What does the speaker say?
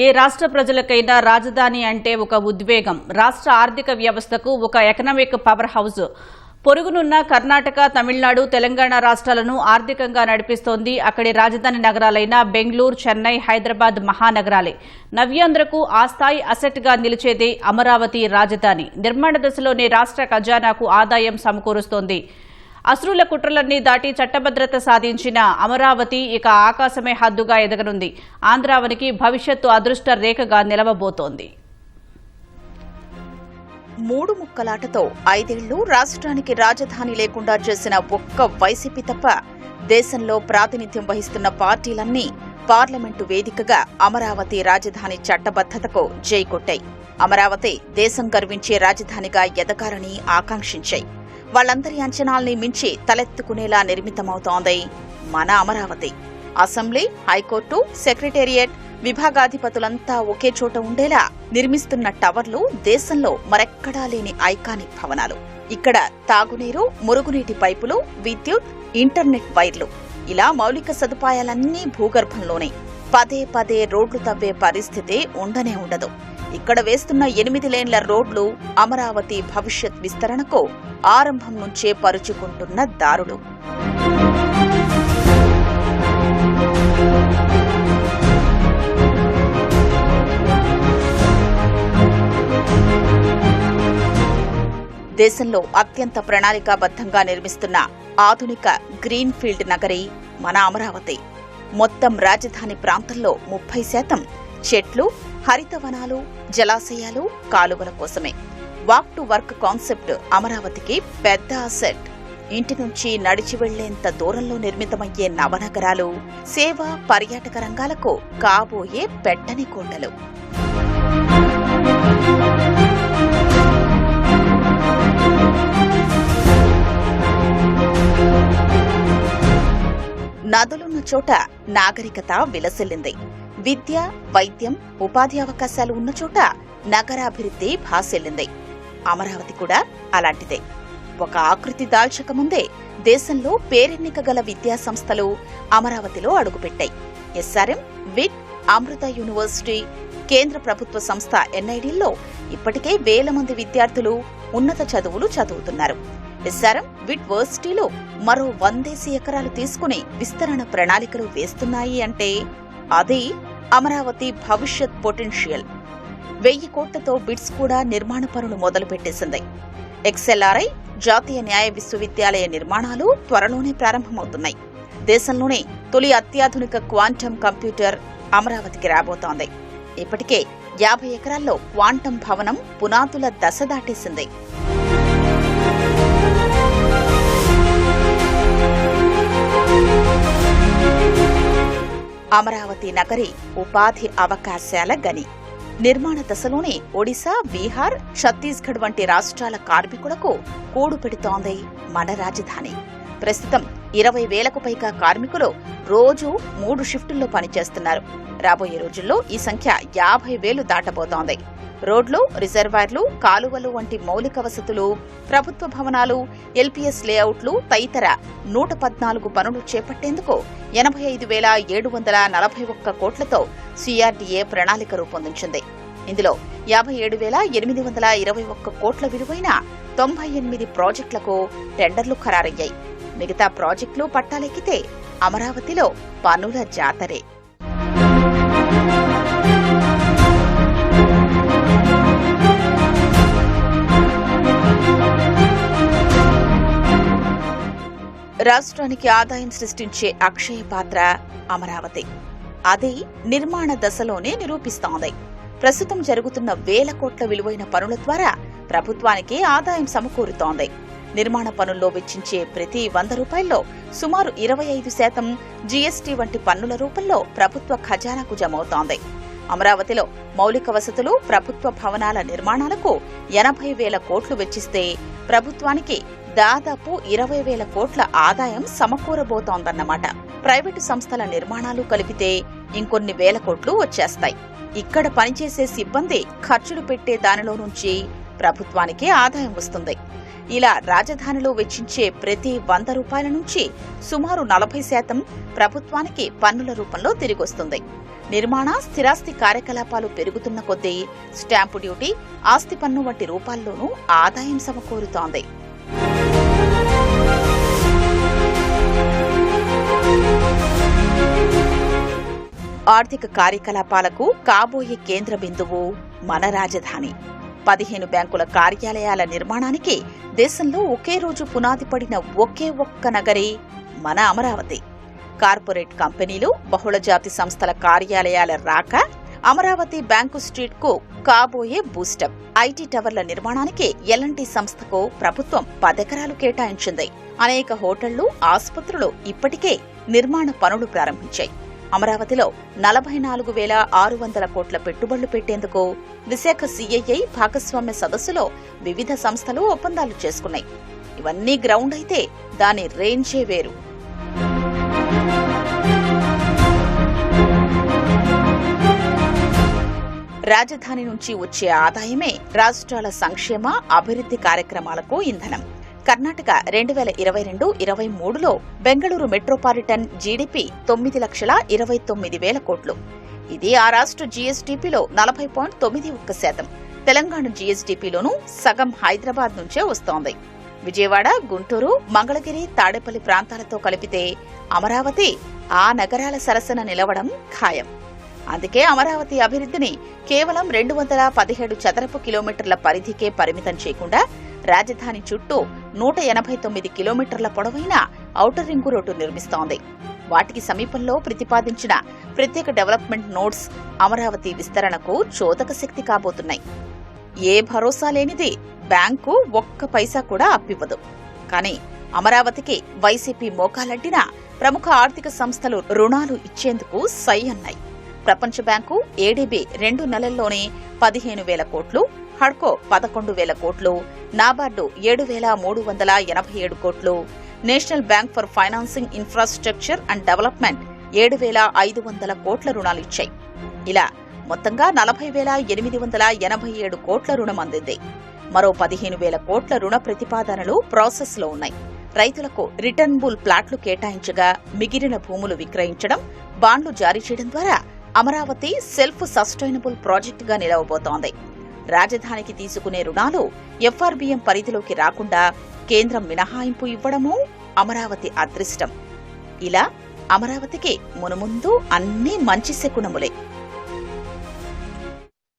ఏ రాష్ట్ర ప్రజలకైనా రాజధాని అంటే ఒక ఉద్వేగం. రాష్ట్ర ఆర్థిక వ్యవస్థకు ఒక ఎకనామిక్ పవర్ హౌస్. పొరుగునున్న కర్ణాటక, తమిళనాడు, తెలంగాణ రాష్ట్రాలను ఆర్థికంగా నడిపిస్తోంది అక్కడి రాజధాని నగరాలైన బెంగళూరు, చెన్నై, హైదరాబాద్ మహానగరాలే. నవ్యాంధ్రకు ఆ స్థాయి అసెట్గా నిలిచేదే అమరావతి రాజధాని. నిర్మాణ దశలోనే రాష్ట్ర ఖజానాకు ఆదాయం సమకూరుస్తోంది. అశ్రుల కుట్రలన్నీ దాటి చట్టభద్రత సాధించిన అమరావతి ఇక ఆకాశమే హద్దుగా ఎదగనుంది. ఆంధ్రావనికి భవిష్యత్తు అదృష్ట రేఖగా నిలవబోతోంది. 3 ముక్కలాటతో 5 ఏళ్లు రాష్ట్రానికి రాజధాని లేకుండా చేసిన ఒక్క వైసీపీ తప్ప దేశంలో ప్రాతినిధ్యం వహిస్తున్న పార్టీలన్నీ పార్లమెంటు వేదికగా అమరావతి రాజధాని చట్టబద్దతకు జై కొట్టాయి. అమరావతి దేశం గర్వించే రాజధానిగా ఎదగాలని ఆకాంక్షించాయి. వాళ్లందరి అంచనాల్ని మించి తలెత్తుకునేలా నిర్మితమవుతోంది మన అమరావతి. అసెంబ్లీ, హైకోర్టు, సెక్రటేరియట్, విభాగాధిపతులంతా ఒకే చోట ఉండేలా నిర్మిస్తున్న టవర్లు దేశంలో మరెక్కడా లేని ఐకానిక్ భవనాలు. ఇక్కడ తాగునీరు, మురుగునీటి పైపులు, విద్యుత్, ఇంటర్నెట్ వైర్లు, ఇలా మౌలిక సదుపాయాలన్నీ భూగర్భంలోనే. పదే పదే రోడ్లు తవ్వే పరిస్థితి ఉండనే ఉండదు. ఇక్కడ వేస్తున్న 8 లేన్ల రోడ్లు అమరావతి భవిష్యత్ విస్తరణకు ఆరంభం నుంచే పరుచుకుంటున్న దారులు. దేశంలో అత్యంత ప్రణాళికాబద్ధంగా నిర్మిస్తున్న ఆధునిక గ్రీన్ ఫీల్డ్ నగరి మన అమరావతి. మొత్తం రాజధాని ప్రాంతంలో 30% చెట్లు, హరితవనాలు, జలాశయాలు, కాలువల కోసమే. వాక్ టు వర్క్ కాన్సెప్ట్ అమరావతికి పెద్ద అసెట్. ఇంటి నుంచి నడిచి వెళ్లేంత దూరంలో నిర్మితమయ్యే నవనగరాలు సేవ, పర్యాటక రంగాలకు కాబోయే పెట్టని కొండలు. నదులున్న చోట నాగరికత విలసిల్లింది. విద్య, వైద్యం, ఉపాధి అవకాశాలు ఉన్న చోట నగరాభివృద్ధి భాసిల్లింది. అమరావతి కూడా అలాంటిదే. ఒక ఆకృతి దాల్చకముందే దేశంలో పేరెన్నిక గల విద్యా సంస్థలు అమరావతిలో అడుగుపెట్టాయి. ఎస్ఆర్ఎం, విట్, అమృత యూనివర్సిటీ, కేంద్ర ప్రభుత్వ సంస్థ ఎన్ఐడీల్లో ఇప్పటికే వేల మంది విద్యార్థులు ఉన్నత చదువులు చదువుతున్నారు. ఎస్ఆర్ఎం, విట్ వర్సిటీలో మరో 100 ఎకరాలు తీసుకుని విస్తరణ ప్రణాళికలు వేస్తున్నాయి అంటే అది అమరావతి భవిష్యత్ పొటెన్షియల్. 1000 కోట్లతో బిట్స్ కూడా నిర్మాణ పనులు మొదలుపెట్టేసింది. ఎక్స్ఎల్ఆర్ఐ, జాతీయ న్యాయ విశ్వవిద్యాలయ నిర్మాణాలు త్వరలోనే ప్రారంభమవుతున్నాయి. దేశంలోనే తొలి అత్యాధునిక క్వాంటమ్ కంప్యూటర్ అమరావతికి రాబోతోంది. ఇప్పటికే 50 ఎకరాల్లో క్వాంటమ్ భవనం పునాదుల దశ దాటేసింది. అమరావతి నగరి ఉపాధి అవకాశాల గని. నిర్మాణ దశలోనే ఒడిశా, బీహార్, ఛత్తీస్గఢ్ వంటి రాష్ట్రాల కార్మికులకు కూడు పెడుతోంది మన రాజధాని. ప్రస్తుతం 20,000కు పైగా కార్మికులు రోజు 3 షిఫ్టుల్లో పనిచేస్తున్నారు. రాబోయే రోజుల్లో ఈ సంఖ్య 50,000 దాటబోతోంది. రోడ్లు, రిజర్వాయర్లు, కాలువలు వంటి మౌలిక వసతులు, ప్రభుత్వ భవనాలు, ఎల్పీఎస్ లేఅవుట్లు తదితర 114 పనులు చేపట్టేందుకు 85,741 కోట్లతో సిఆర్డీఏ ప్రణాళిక రూపొందించింది. ఇందులో 57,821 కోట్ల విలువైన 98 ప్రాజెక్టులకు టెండర్లు ఖరారయ్యాయి. మిగతా ప్రాజెక్టులు పట్టాలెక్కితే అమరావతిలో పనుల జాతరే. రాష్ట్రానికి ఆదాయం సృష్టించే అక్షయ పాత్ర అమరావతి. అది నిర్మాణ దశలోనే నిరూపిస్తోంది. ప్రస్తుతం జరుగుతున్న 1000 కోట్ల విలువైన పనుల ద్వారా ప్రభుత్వానికి ఆదాయం సమకూరుతోంది. నిర్మాణ పనుల్లో వెచ్చించే ప్రతి 100 రూపాయల్లో సుమారు 25% జీఎస్టీ వంటి పన్నుల రూపంలో ప్రభుత్వ ఖజానాకు జమవుతోంది. అమరావతిలో మౌలిక వసతులు, ప్రభుత్వ భవనాల నిర్మాణాలకు 80,000 కోట్లు వెచ్చిస్తే ప్రభుత్వానికి దాదాపు 20,000 కోట్ల ఆదాయం సమకూరబోతోందన్నమాట. ప్రైవేటు సంస్థల నిర్మాణాలు కలిపితే ఇంకొన్ని వేల కోట్లు వచ్చేస్తాయి. ఇక్కడ పనిచేసే సిబ్బంది ఖర్చులు పెట్టే దానిలో నుంచి ప్రభుత్వానికి ఆదాయం వస్తుంది. ఇలా రాజధానిలో వెచ్చించే ప్రతి 100 రూపాయల నుంచి సుమారు 40% ప్రభుత్వానికి పన్నుల రూపంలో తిరిగొస్తుంది. నిర్మాణ, స్థిరాస్తి కార్యకలాపాలు పెరుగుతున్న కొద్దీ స్టాంపు డ్యూటీ, ఆస్తి పన్ను వంటి రూపాల్లోనూ ఆదాయం సమకూరుతోంది. ఆర్థిక కార్యకలాపాలకు కాబోయే కేంద్ర బిందువు మన రాజధాని. 15 బ్యాంకుల కార్యాలయాల నిర్మాణానికి దేశంలో ఒకే రోజు పునాది పడిన ఒకే ఒక్క నగరి మన అమరావతి. కార్పొరేట్ కంపెనీలు, బహుళజాతి సంస్థల కార్యాలయాల రాక అమరావతి బ్యాంకు స్ట్రీట్ కు కాబోయే బూస్టప్. ఐటీ టవర్ల నిర్మాణానికి L&T సంస్థకు ప్రభుత్వం 10 ఎకరాలు కేటాయించింది. అనేక హోటళ్లు, ఆసుపత్రులు ఇప్పటికే నిర్మాణ పనులు ప్రారంభించాయి. అమరావతిలో 44,600 కోట్ల పెట్టుబడులు పెట్టేందుకు విశాఖ CII భాగస్వామ్య సదస్సులో వివిధ సంస్థలు ఒప్పందాలు చేసుకున్నాయి. ఇవన్నీ గ్రౌండ్ అయితే దాని రేంజే వేరు. రాజధాని నుంచి వచ్చే ఆదాయమే రాష్ట్రాల సంక్షేమ, అభివృద్ధి కార్యక్రమాలకు ఇంధనం. కర్ణాటక 2022-23లో బెంగళూరు మెట్రోపాలిటన్ జీడీపీ 9,29,000 కోట్లు. ఇది ఆ రాష్ట్ర జీఎస్డీపీలో 40.91%. తెలంగాణ జీఎస్డీపీలోనూ సగం హైదరాబాద్ నుంచే వస్తోంది. విజయవాడ, గుంటూరు, మంగళగిరి, తాడేపల్లి ప్రాంతాలతో కలిపితే అమరావతి ఆ నగరాల సరసన నిలవడం ఖాయం. అందుకే అమరావతి అభివృద్ధిని కేవలం 217 చదరపు కిలోమీటర్ల పరిధికే పరిమితం చేయకుండా రాజధాని చుట్టూ 189 కిలోమీటర్ల పొడవైన ఔటర్ రింగు రోడ్డు నిర్మిస్తోంది. వాటికి సమీపంలో ప్రతిపాదించిన ప్రత్యేక డెవలప్మెంట్ నోడ్స్ అమరావతి విస్తరణకు చోదక శక్తి కాబోతున్నాయి. ఏ భరోసా లేనిది బ్యాంకు ఒక్క పైసా కూడా అప్పివ్వదు. కానీ అమరావతికి వైసీపీ మోకాలడ్డినా ప్రముఖ ఆర్థిక సంస్థలు రుణాలు ఇచ్చేందుకు సై అన్నాయి. ప్రపంచ బ్యాంకు, ఏడీబీ 2 నెలల్లోనే 15,000 కోట్లు, హడ్కో 11,000 కోట్లు, నాబార్డు 7,387 కోట్లు, national bank for financing infrastructure and development 7,500 కోట్ల రుణాలిచ్చాయి. ఇలా మొత్తంగా 40,887 కోట్ల రుణం అందింది. మరో 15,000 కోట్ల రుణ ప్రతిపాదనలు ప్రాసెస్లో ఉన్నాయి. రైతులకు రిటర్నబుల్ ప్లాట్లు కేటాయించగా మిగిలిన భూములు విక్రయించడం, బాండ్లు జారీ చేయడం ద్వారా అమరావతి సెల్ఫ్ సస్టైనబుల్ ప్రాజెక్టుగా నిలవబోతోంది. రాజధానికి తీసుకునే రుణాలు FRBM పరిధిలోకి రాకుండా కేంద్రం మినహాయింపు ఇవ్వడమూ అమరావతి అదృష్టం. ఇలా అమరావతికి మునుముందు అన్నీ మంచి శకునములే.